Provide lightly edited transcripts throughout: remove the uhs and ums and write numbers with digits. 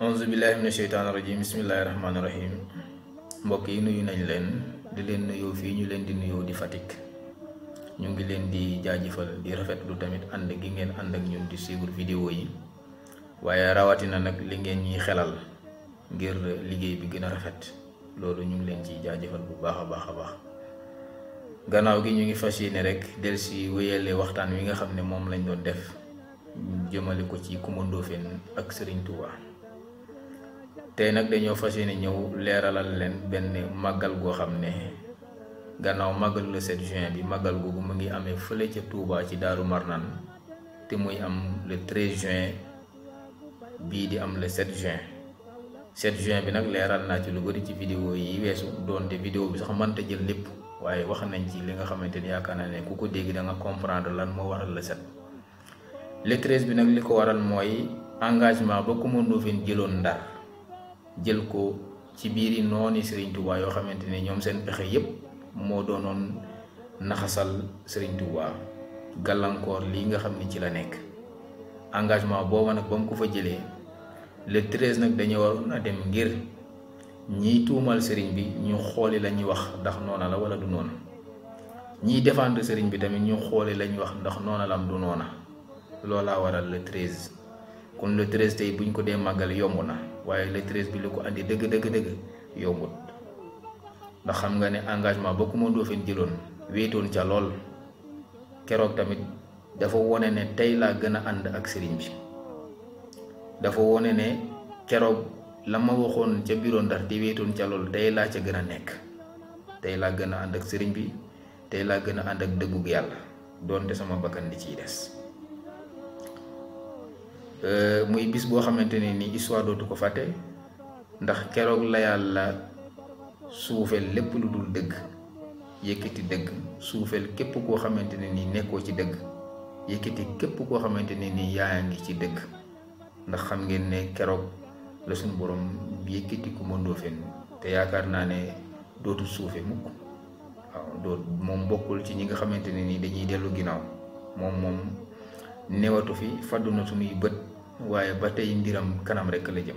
auzu billahi mina sheytaani rajim bismillahi rahmaani rahim. mbokk yi nuyu nañ leen di leen nuyoo fii ñu leen di nuyoo di Fatick. ñu ngi leen di jaajëfal di rafetlu tamit ànd gi ngeen ànd ak ñun di suivre vidéo yi, waaye rawatina nag li ngeen ñuy xelal ngir liggéey bi gën a rafet. loolu ñu ngi leen ci jaajëfal bu baax a baax. gannaaw gi ñu ngi fas yéene rek del si wéyale waxtaan wi nga xam ne moom lañ doon def jëmale ko ci Coumba Ndoffène ak Serigne Touba. tey nag dañoo fas yéene ñëw leeralal leen benn màggal goo xam ne gannaaw màggal le 7 juin bi, màggal googu mu ngi amee fële ca Touba ci Daaru Marnaan, te muy am le 13 juin bii di am le 7 juin. 7 juin bi nag leeral naa ci lu bari ci vidéo yi weesu, doonte vidéo bi sax mënta jël lépp, waaye wax nañ ci li nga xamante ni yaakaar naa ne ku ko dégg da nga comprendre lan moo waral le 7. le 13 bi nag li ko waral mooy engagement ba Coumba Ndoffène jëloon Ndar, jël ko ci biiri nooni Serigne Touba yoo xamante ne ñoom seen pexe yépp moo doonoon naxasal Serigne Touba, gàllankoor lii nga xam ne ci la nekk. engagement booba nag ba mu ko fa jëlee le 13 nag dañu waroon a dem ngir ñiy tuumal Serigne bi ñu xooli la ñuy wax ndax noona la wala du noona, ñiy défendre Serigne bi tamit ñu xooli la ñuy wax ndax noona la am du noona. loolaa waral le 13. kon le 13 tey buñ ko dee màggal yomb na, waaye le 13 bi lu ko andi dëgg yombut. ndax xam nga ne engagement ba Coumba Ndoffène jëloon wéetoon ca lool, keroog tamit dafa wone ne tey laa gën a ànd ak sëriñ bi. dafa wone ne keroog la ma waxoon ca bureau Ndar te wéetoon ca lool tey laa ca gën a nekk, tey laa gën a ànd ak sëriñ bi, tey laa gën a ànd ak dëggug yàlla doonte sama bakkan di ciy des. muy bis boo xamante ne ni histoire dootu ko fàtte, ndax keroog la yàlla suufeel lépp lu dul dëgg, yëkkati dëgg, suufeel képp koo xamante ne ni nekkoo ci dëgg, yëkkati képp koo xamante ne ni yaa ngi ci dëgg. ndax xam ngeen ne keroog la suñu borom yëkkati Coumba Ndoffène, te yaakaar naa ne dootu suufe mukk. waaw moom bokkul ci ñi nga xamante ne ni dañuy dellu ginnaaw. moom newatu fi, fàddu na suñuy bët, waaye ba tey mbiram kanam rekk la jëm.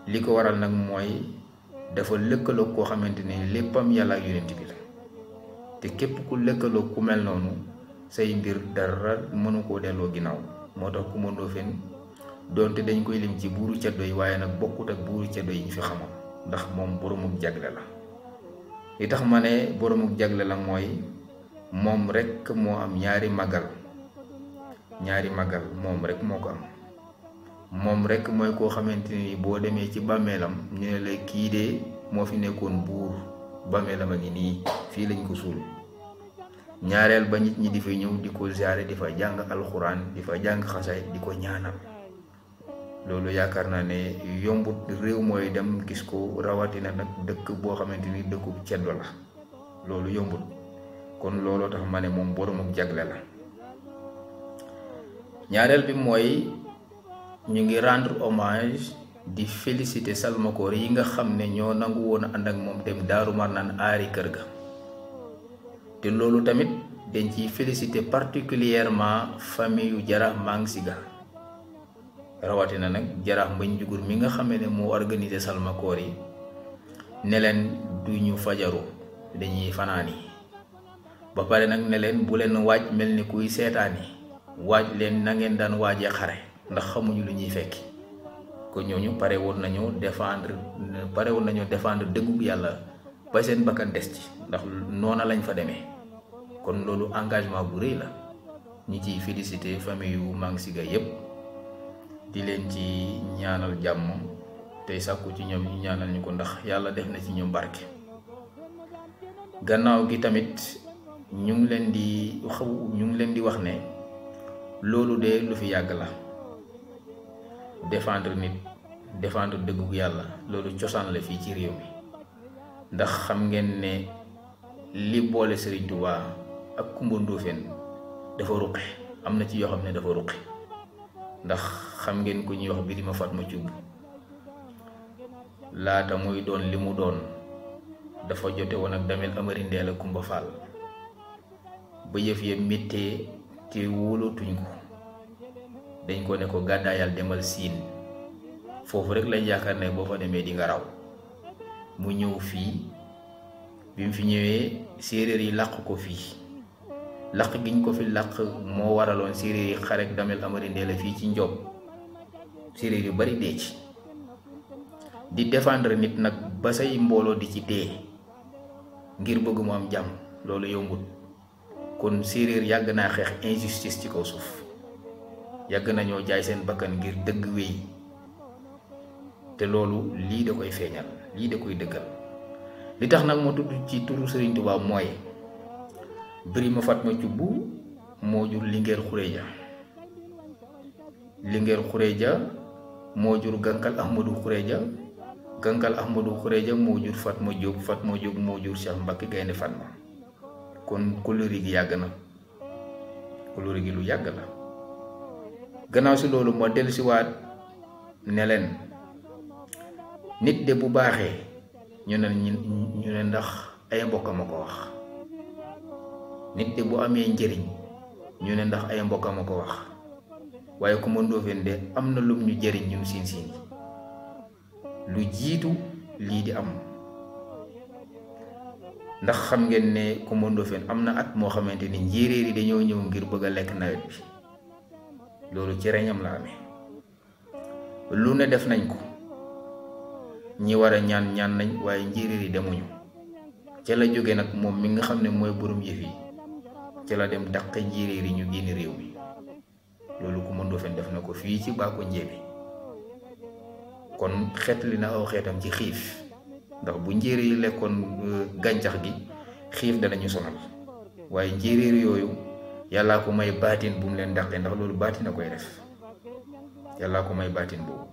li ko waral nag mooy dafa lëkkaloo koo xamante ne léppam yàlla ak yonent bi la, te képp ku lëkkaloo ku mel noonu say mbir dara mënu koo delloo ginnaaw. moo tax Coumba Ndoffène doonte dañ koy lim ci buuru ceddo yi, waaye nag bokkut ak buuru ceddo yi ñu fi xamoon, ndax moom boromuk jagle la. li tax ma ne boromuk jagle la mooy moom rekk moo am ñaari màggal moom rek moo ko am. moom rek mooy koo xamante ni boo demee ci bàmmeelam ñu ne la kii de moo fi nekkoon buur, bàmmeelam a ngi nii, fii lañ ko suul. ñaareel ba nit ñi di fa ñëw di ko ziare, di fa jàng alxuraan, di fa jàng xasaay, di ko ñaanal. loolu yaakaar naa ne yombut réew mooy dem gis ko, rawatina nag dëkk boo xamante ni dëkku ceddo la. loolu yombut. kon looloo tax ma ne moom boromuk jagle la. ñaareel bi mooy ñu ngi rendre hommage di féliciter salmakoor yi nga xam ne ñoo nangu woon a ànd ak moom dem Daaru Marnaan aari kër ga. te loolu tamit dañ ciy féliciter particulièrement famille yu Jaraaf Mang Siga, rawatina nag Jaraaf Mbañ Jugur mi nga xamee ne moo organiser salmakoor yi, ne leen du ñu fajaru, dañuy fanaani. ba pare nag ne leen bu leen waaj mel ni kuy seetaani, waaj leen na ngeen daan waajee xare, ndax xamuñu lu ñuy fekki. kon ñooñu pare woon nañoo défendre dëggug yàlla ba seen bakkan des ci, ndax noona lañ fa demee. kon loolu engagement bu rëy la. ñi ciy félicité famille yu Mang Siga yépp, di leen ci ñaanal jàmm, tey sàkku ci ñoom ñu ñaanal ñu ko, ndax yàlla def na ci ñoom barke. gannaaw gi tamit ñu ngi leen di wax ne loolu de lu fi yàgg la. défendre nit, défendre dëggu yàlla, loolu cosaan la fii ci réew mi. ndax xam ngeen ne li boole Serigne Touba ak Coumba Ndoffène dafa ruqe. am na ci yoo xam ne dafa ruqe, ndax xam ngeen ku ñuy wax Birima Fatma Thioub laata muy doon li mu doon dafa jote woon ak Damel Amari Ndeela Kumba Fall ba yëf ya méttee te wóolootuñ ko dañ ko ne ko gàddaayal demal siin foofu rek lañ yaakaar ne boo fa demee di nga raw mu ñëw fii bi mu fi ñëwee séeréer yi làq ko fii làq giñ ko fi làq moo waraloon séeréer yi xarek Damel Amari Ndeela fii ci Njoob séeréer yu bari dee ci di défendre nit nag ba say mbooloo di ci dee ngir bëgg mu am jàmm loolu yombut kon séeréer yàgg naa xeex injustice ci kaw suuf yàgg nañoo jaay seen bakkan ngir dëgg wéy te loolu lii da koy feeñal lii da koy dëggal li tax nag moo tudd ci turu Sëriñ Tuubaa mooy Birima Fatma Thioub moo jur Linguère Khourédia Linguère Khourédia moo jur Gankal Ahmadou Khourédia Gankal Ahmadou Khourédia moo jur Fatma Diop Fatma Diop moo jur Cheikh Mbacké Gaynde Fatma kon kóllëre gi yàgg na kóllëre gi lu yàgg la gannaaw si loolu moo dellusiwaat ne leen nit de bu baaxee ñu ne ndax ay mbokkam a ko wax nit de bu amee njëriñ ñu ne ndax ay mbokkam a ko wax waaye Coumba Ndoffène de am na lum ñu jëriñ ñun siin siin lu jiitu lii di am ndax xam ngeen ne Coumba Ndoffène am na at moo xamante ni njéeréer yi dañoo ñëw ngir bëgg a lekk nawet bi loolu ci reñam la amee lu ne def nañ ko ñi war a ñaan nañ waaye njéeréer yi demuñu ca la jóge nag moom mi nga xam ne mooy borom yëf yi ca la dem dàq njéeréer yi ñu génn réew mi loolu Coumba Ndoffène def na ko fii ci Bako Njéeme kon xeetli na aw xeetam ci xiif ndax bu njéeréer yi lekkoon gàncax gi xiif danañu sonal waaye njéeréer yooyu yàllaa ko may baatin bu mu leen dàqee ndax loolu baatin a koy def yàllaa ko may baatin boobu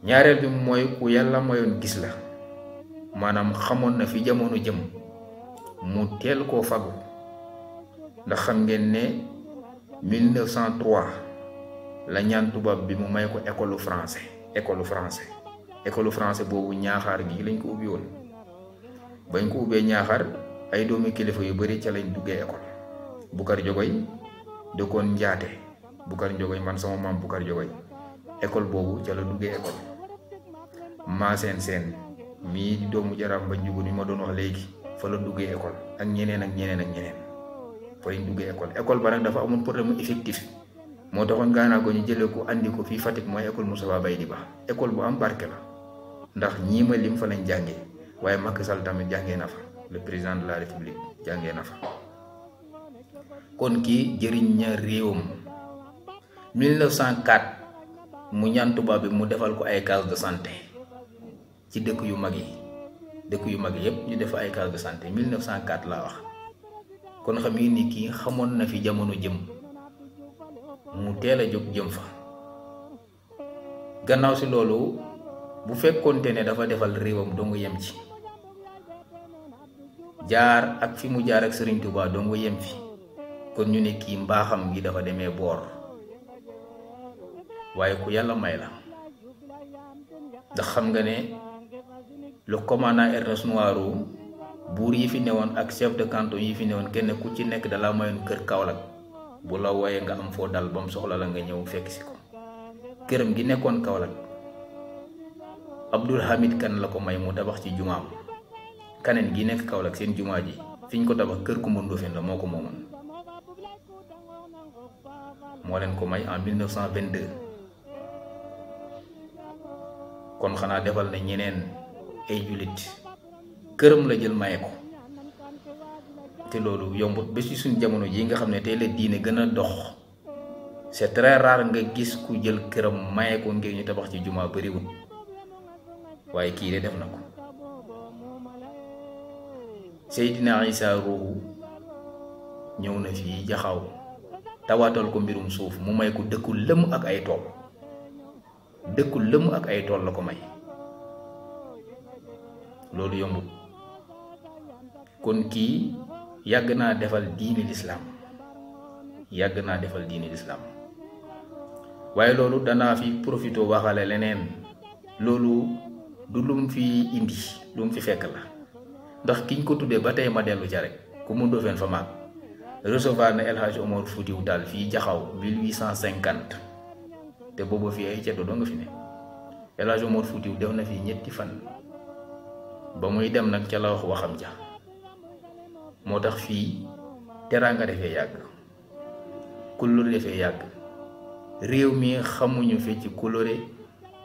ñaareel bi mooy ku yàlla mayoon gis la maanaam xamoon na fi jamono jëm mu teel koo fagu ndax xam ngeen ne 1903 la ñaan tubaab bi mu may ko école français boobu ñaaxaar gi lañ ko ubbi woon bañ ko ubbee ñaaxaar ay doomi kilifa yu bari ca lañ duggee école Bukar Jogoy dëkkoon Njaate Bukar Jogoy man sama maam Bukar Jogoy école boobu ca la duggee école Maaseen Seen mii di doomu jaraaf ba njugu ni ma doon wax léegi fa la duggee école ak ñeneen fa lañ duggee école ba nag dafa amoon problème effectif moo taxoon gaanaa ko ñu jëlee ko andi ko fii Fatick mooy école Moustapha Baydi Ba école bu am barke la ndax ñii ma lim fa lañ jàngee waaye Macky Sall tamit jàngee na fa le président de la république jàngee na fa kon kii jëriñ na réewam 1904 mu ñaan tubaab bi mu defal ko ay case de santé ci dëkk yu mag yi yépp ñu def ay case de santé 1904 laa wax kon xam yi ni kii xamoon na fi jamono jëm mu teel a jóg jëm fa gannaaw si loolu bu fekkoonte ne dafa defal réewam doo nga yem ci jaar ak fi mu jaar ak Serigne Touba doo nga yem fi kon ñu ne kii mbaaxam gi dafa demee boor waaye ku yàlla may la ndax xam nga ne le commandant Ernest Noirou buur yi fi newoon ak chef de canton yi fi newoon kenn ku ci nekk dala mayoon kër Kaolack bu la wooyee nga am foo dal ba mu soxla la nga ñëw fekk si ko këram gi nekkoon Kaolack Abdoul Hamid Kan la ko may mu tabax ci jumaam kaneen gi nekk Kaolack seen jumaa ji fiñ ko tabax kër Coumba Ndoffène la moo ko moomoon moo leen ko may en 1922 kon xanaa defal na ñeneen ay jullit këram la jël maye ko te loolu yombut ba ci suñ jamono ji nga xam ne tey la diine gën a dox c'est très rare nga gis ku jël këram maye ko ngir ñu tabax ci jumaa bariwul waaye kii de def na ko Seydina Isa Ruuhu ñëw na fii Jaxaw tawaatal ko mbirum suuf mu may ko dëkku lëmm ak ay tool la ko may loolu yombut kon kii yàgg naa defal diini lislaam waaye loolu danaa fi profité waxale leneen loolu du lum fi indi lum fi fekk la ndax kiñ ko tuddee ba tey ma dellu ca rek Coumba Ndoffène fa maag recevoir na El Hadj Omar Foutiou Tall fii Jaxaw 1850 te booba fii ay ceddo doo nga fi ne El Hadj Omar Foutiou def na fii ñetti fan ba muy dem nag ca la wax waxam ja moo tax fii teraanga defee yàgg kulóore defee yàgg réew mi xamuñu fi ci kulóore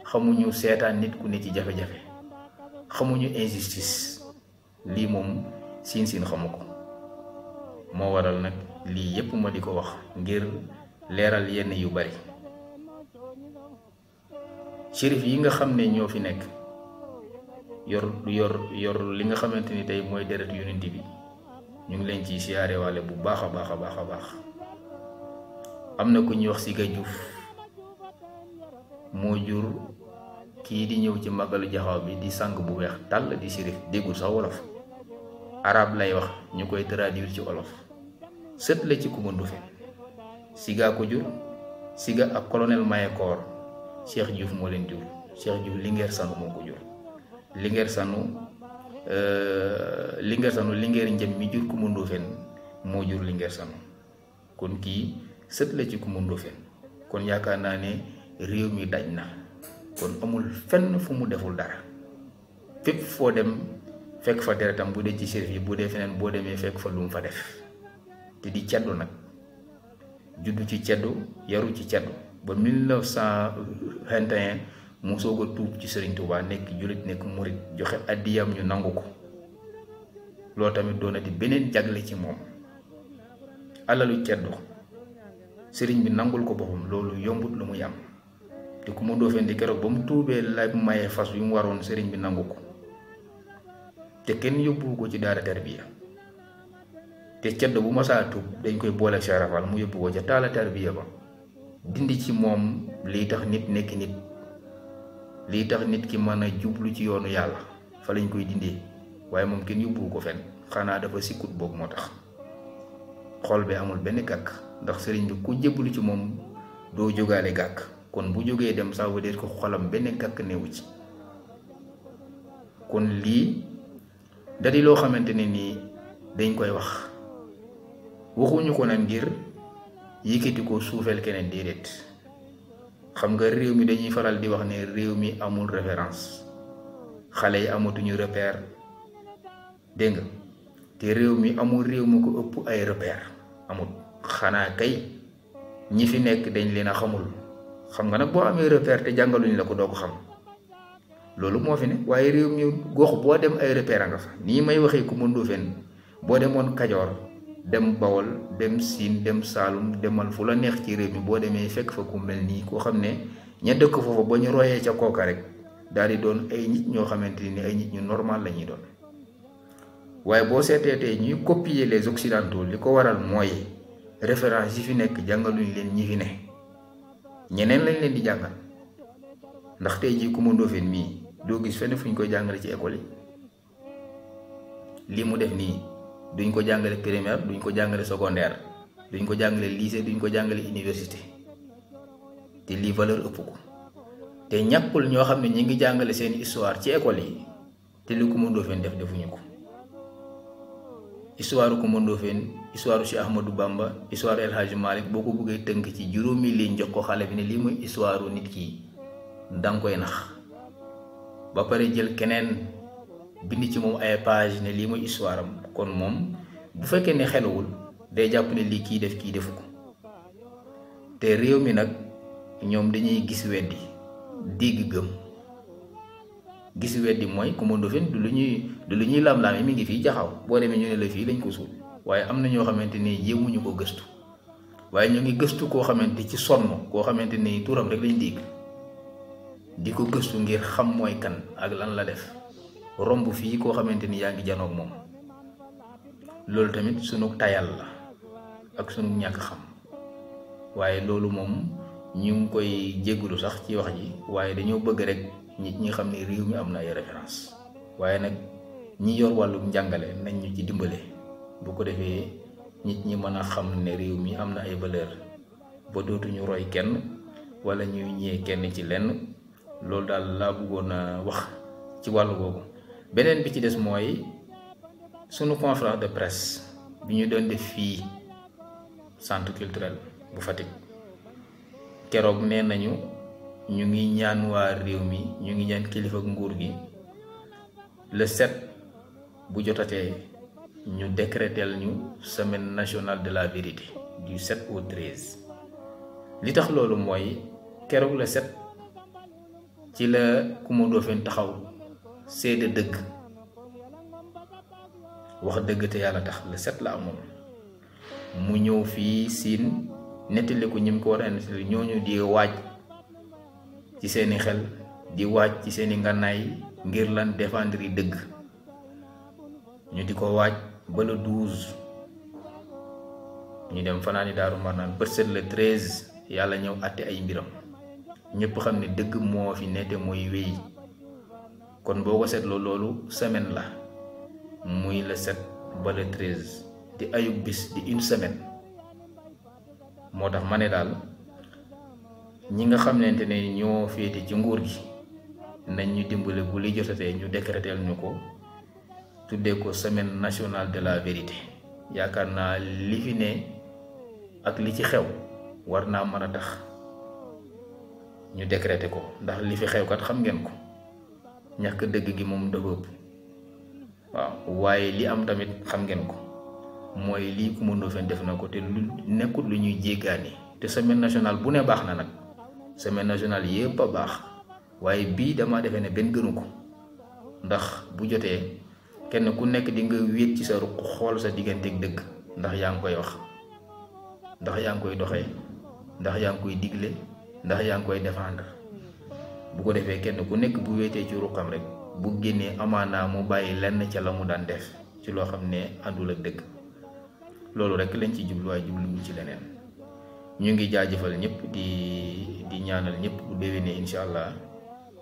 xamuñu seetaan nit ku ne ci jafe-jafe xamuñu injustice lii moom siin xamu ko moo waral nag lii yépp ma di ko wax ngir leeral yenn yu bari shérif yi nga xam ne ñoo fi nekk yor li nga xamante ni tey mooy deret yonent bi ñu ngi leen ci siyaare waale bu baax a baax am na ku ñuy wax Siga Diouf moo jur kii di ñëw ci màggalu Jaxaw bi di sang bu weex tàll di shérif déggul sax wolof arab lay wax ñu koy traduire ci wolof sët la ci Coumba Ndoffène Siga ko jur Siga ak colonel Mayakor Cheikh Diouf moo leen jur Cheikh Diouf Linguère Sanu moo ko jur Linguère Sanu Linguère Njëm mi jur Coumba Ndoffène moo jur Linguère Sanu kon kii sët la ci Coumba Ndoffène kon yaakaar naa ne réew mi daj na kon amul fenn fu mu deful dara fépp foo dem fekk fa deretam bu dee ci shérif yi bu dee feneen boo demee fekk fa lu mu fa def te di ceddu nag juddu ci ceddu yaru ci ceddu ba 1921 mu soog a tuub ci Serigne Touba nekk jullit nekk murit joxe addiyam ñu nangu ko loolu tamit doona di beneen jagle ci moom alalu ceddu sëriñ bi nangul ko boppam loolu yombut lu muy am te Coumba Ndoffène di keroog ba mu tuubee la maye fas yu mu waroon sëriñ bi nangu ko te kenn yóbbu ko ci daara tarbiya te ceddo bu masaa tuub dañ koy boole Cheikh Rafal mu yóbbu ko ca taala tarbiya ba dindi ci moom lii tax nit nekk nit lii tax nit ki mën a jublu ci yoonu yàlla fa lañ koy dindee waaye moom kenn yóbbu ko fenn xanaa dafa sikkut boobu moo tax xol bi amul benn gàkk ndax sëriñ bi ku jébbalu ci moom doo jógaale gàkk kon bu jógee dem ça veut dire que xolam benn gàkk newu ci kon lii da di loo xamante ne nii dañ koy waxuñu ko nag ngir yëkkati ko suufeel keneen déedéet xam nga réew mi dañuy faral di wax ne réew mi amul référence xale yi amatuñu repère dégg nga te réew mi amul réew ma ko ëpp ay repère amul xanaa kay ñi fi nekk dañ leen a xamul xam nga nag boo amee repère te jàngaluñ la ko doo ko xam loolu moo fi ne waaye réew mi gox boo dem ay repère nga fa nii may waxee Coumba Ndoffène boo demoon Kajoor dem Bawol dem Siin dem Saalum demal fu la neex ci réew mi boo demee fekk fa ku mel nii koo xam ne ña dëkk foofu ba ñu royee ca kooka rek daal di doon ay nit ñoo xamante ni ay nit ñu normal la ñuy doon waaye boo seetee tey ñuy copier les occidentaux li ko waral mooy référence yi fi nekk jàngaluñ leen ñi fi ne ñeneen lañ leen di jàngal ndax tey jii Coumba Ndoffène mii doo gis fenn fu ñu koy jàngale ci école yi li mu def nii duñ ko jàngale primaire duñ ko jàngale secondaire duñ ko jàngale lycée duñ ko jàngale université te lii valeur ëpp ko te ñàkkul ñoo xam ne ñi ngi jàngale seen histoire ci école yi te li Coumba Ndoffène def defuñu ko histoire Coumba Ndoffène histoire Cheikh Ahmadou Bamba histoire El Hadj Malick boo ko bëggee tënk ci juróomi liñ jox ko xale bi ne lii mooy histoire nit ki danga koy nax ba pare jël keneen bind ci moom ay page ne lii mooy histoire am kon moom bu fekkee ne xelawul day jàpp ne lii kii def kii defu ko te réew mi nag ñoom dañuy gis weddi digg gëm gis weddi mooy Coumba Ndoffène du lu ñuy lam-laame mi ngi fii Jaxaw boo demee ñu ne la fii lañ ko suul waaye am na ñoo xamante ni yéemuñu ko gëstu waaye ñu ngi gëstu koo xamante ci sonn koo xamante ni turam rek lañ dégg di ko gëstu ngir xam mooy kan ak lan la def romb fii koo xamante ni yaa ngi janoog moom loolu tamit sunu tayal la ak sunu ñàkk xam waaye loolu moom ñu ngi koy jéggulu sax ci wax ji waaye dañoo bëgg rek nit ñi xam ne réew mi am na ay référence waaye nag ñi yor wàllum njàngale nañ ñu ci dimbale bu ko defee nit ñi mën a xam ne réew mi am na ay valeur ba dootuñu roy kenn wala ñuy ñee kenn ci lenn. loolu daal laa bëggoon a wax ci wàllu googu. beneen bi ci des mooy sunu conférence de presse bi ñu doon def fii centre culturel bu Fatick keroog nee nañu ñu ngi ñaan waa réew mi ñu ngi ñaan kilifa ak nguur gi le 7 bu jotatee ñu décréter ñu semaine nationale de la vérité du 7 au 13. li tax loolu mooy keroog le 7 ci la Coumba Ndoffène taxaw seede dëgg wax dëgg te yàlla tax le 7 la amoon mu ñëw fii siin nettali ko ñi mu ko war a nettali ñooñu di waaj ci seeni xel di waaj ci seeni ngànnaay ngir lan défendre yi dëgg ñu di ko waaj ba le 12 ñu dem fanaani Daaru Marnaan bët set le 13 yàlla ñëw àtte ay mbiram ñëpp xam ne dëgg moo fi nette mooy wéy. kon boo ko seetloo loolu semaine la muy le 7 ba le 13 di ayub bis di une semaine. moo tax ma ne daal ñi nga xamante ne ñoo féete ci nguur gi nañ ñu dimbale bu li jotatee ñu décréter ñu ko tuddee ko semaine nationale de la vérité. yaakaar naa li fi ne ak li ci xew war naa mën a tax ñu décréter ko ndax li fi xew kat xam ngeen ko ñàkk dëgg gi moom dafa ëpp. waaw waaye li am tamit xam ngeen ko mooy lii Coumba Ndoffène def na ko te lu nekkul lu ñuy jéggaani. te semaine nationale bu ne baax na nag semaine nationale yépp a baax waaye bii dama defee ne benn gënu ko ndax bu jotee kenn ku nekk di nga wéet ci sa ruq xool sa digganteeg dëgg ndax yaa ngi koy wax, ndax yaa ngi koy doxee, ndax yaa ngi koy digle, ndax yaa ngi koy défendre. bu ko defee kenn ku nekk bu wéetee ci ruqam rek bu génnee amaanaa mu bàyyi lenn ca la mu daan def ci loo xam ne àndul ak dëgg. loolu rek lañ ci jublu waaye jubluwul ci leneen. ñu ngi jaajëfal ñëpp di ñaanal ñëpp bu déwénee incha allah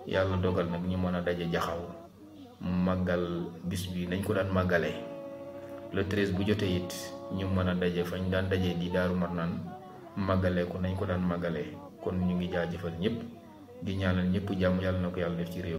yàlla dogal nag ñu mën a daje jaxaw màggal bis bi nañ ko daan màggalee le 13 bu jotee it ñu mën a daje fañ daan daje di Daaru Marnaan màggalee ko nañ ko daan màggalee. kon ñu ngi jaajëfal ñëpp di ñaanal ñëpp jàmm yàlla na ko yàlla def ci réew.